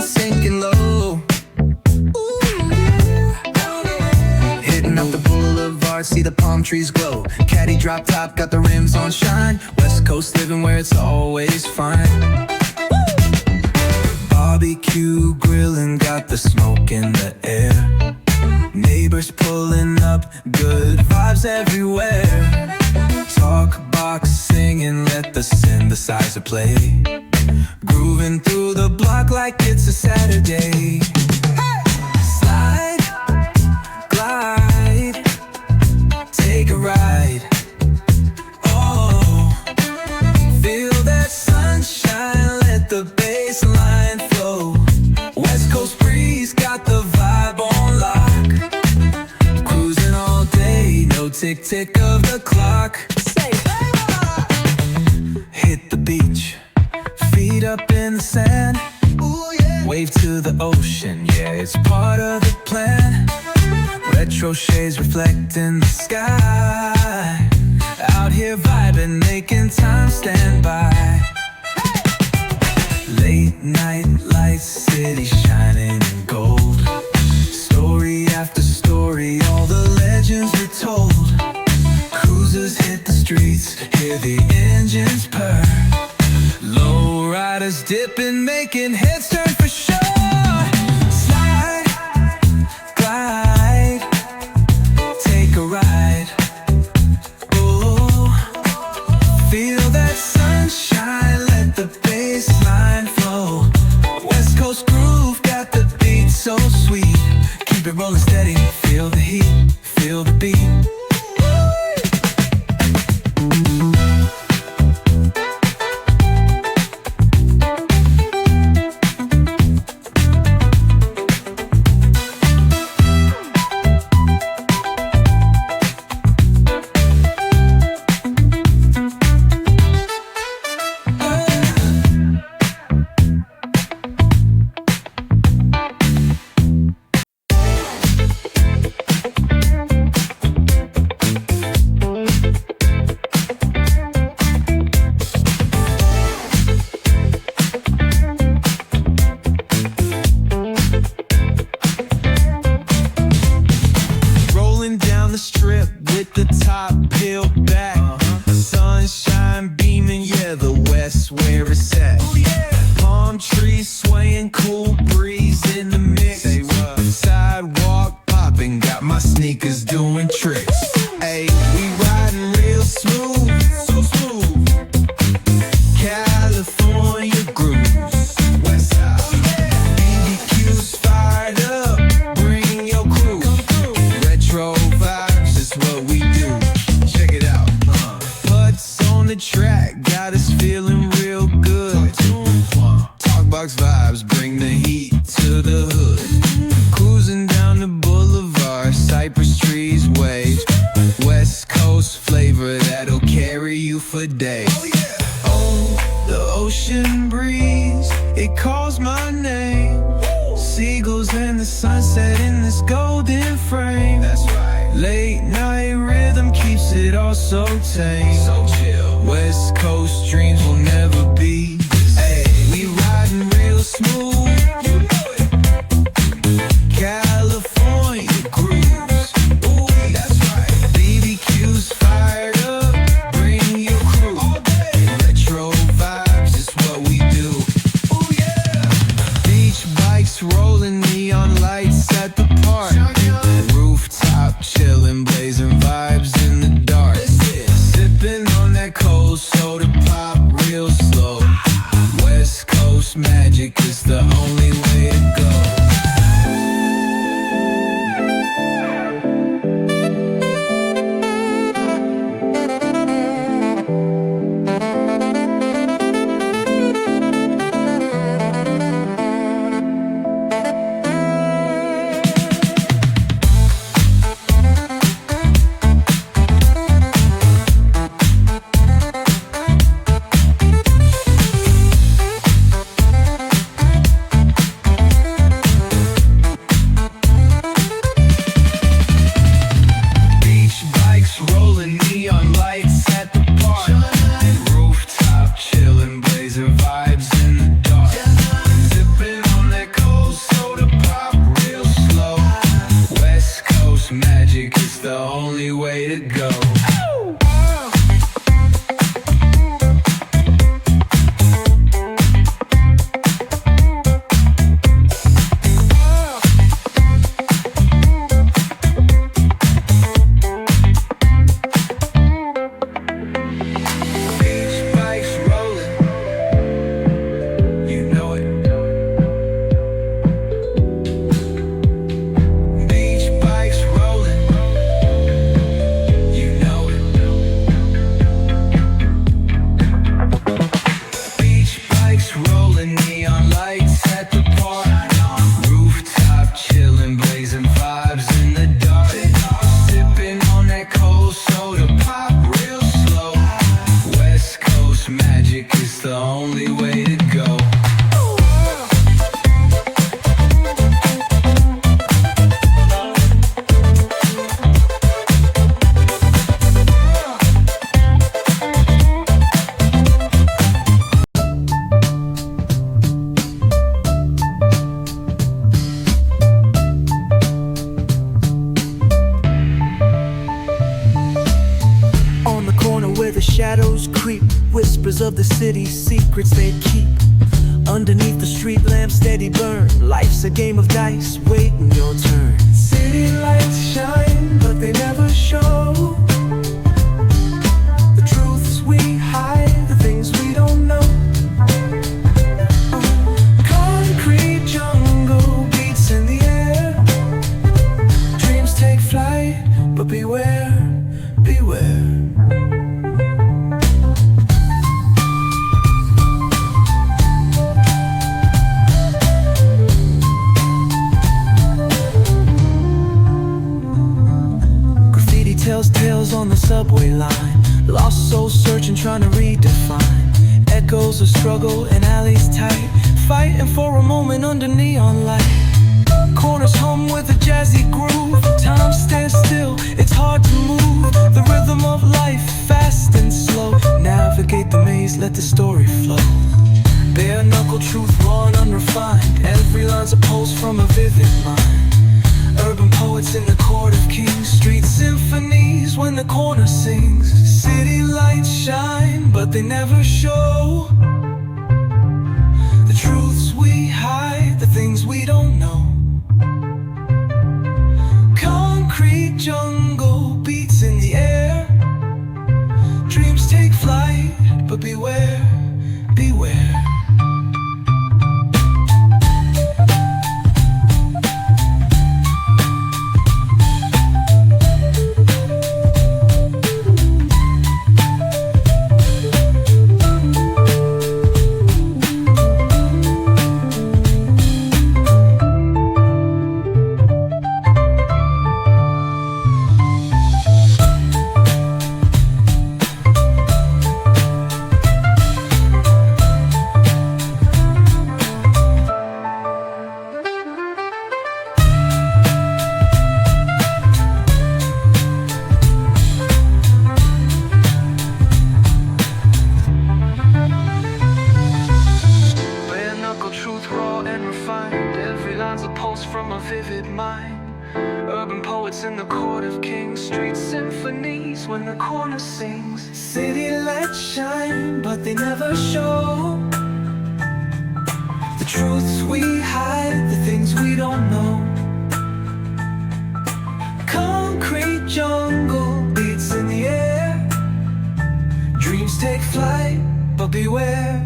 sinking low. Hitting up the boulevard, see the palm trees glow. Caddy drop top, got the rims on shine. West Coast living where it's always fine. Barbecue grilling, got the smoke in the air. Neighbors pulling up, good vibes everywhere. Talk box singing, let the synthesizer play. Grooving through the block like it's a Saturday. Slide, glide, take a ride. Oh, feel that sunshine, let the bass line flow. West Coast breeze, got the vibe on lock. Cruising all day, no tick-tick of the clock. Hit the beach, feet up in the sand. Ooh, yeah. Wave to the ocean, yeah, it's part of the plan. Retro shades reflecting the sky. Out here vibing, making time stand by. Late night lights, city shining in gold. Story after story, all the legends are told. Cruisers hit the streets, hear the engines purr. Low riders dipping, making heads turn for sure. Slide, glide, take a ride. Oh, feel that sunshine, let the bass line flow. West Coast groove, got the beat so sweet. Keep it rolling steady, feel the heat, feel the beat. Magic is the only shadows creep, whispers of the city's secrets they keep. Underneath the street lamp steady burn, life's a game of dice, waiting your turn. City lights shine, but they never show the truths we hide, the things we don't know. Concrete jungle beats in the air, dreams take flight, but beware, beware. Tells tales on the subway line, lost souls searching, trying to redefine. Echoes of struggle in alleys tight, fighting for a moment under neon light. Corners hum with a jazzy groove, time stands still, it's hard to move. The rhythm of life, fast and slow. Navigate the maze, let the story flow. Bare knuckle truth, raw and unrefined. Every line's a pulse from a vivid mind. Urban poets in the court of kings, street symphonies when the corner sings. City lights shine, but they never show the truths we hide, the things we don't know. Concrete jungle beats in the air, dreams take flight, but beware, beware. From a vivid mind, urban poets in the court of kings, street symphonies when the corner sings. City lights shine, but they never show the truths we hide, the things we don't know. Concrete jungle beats in the air, dreams take flight, but beware.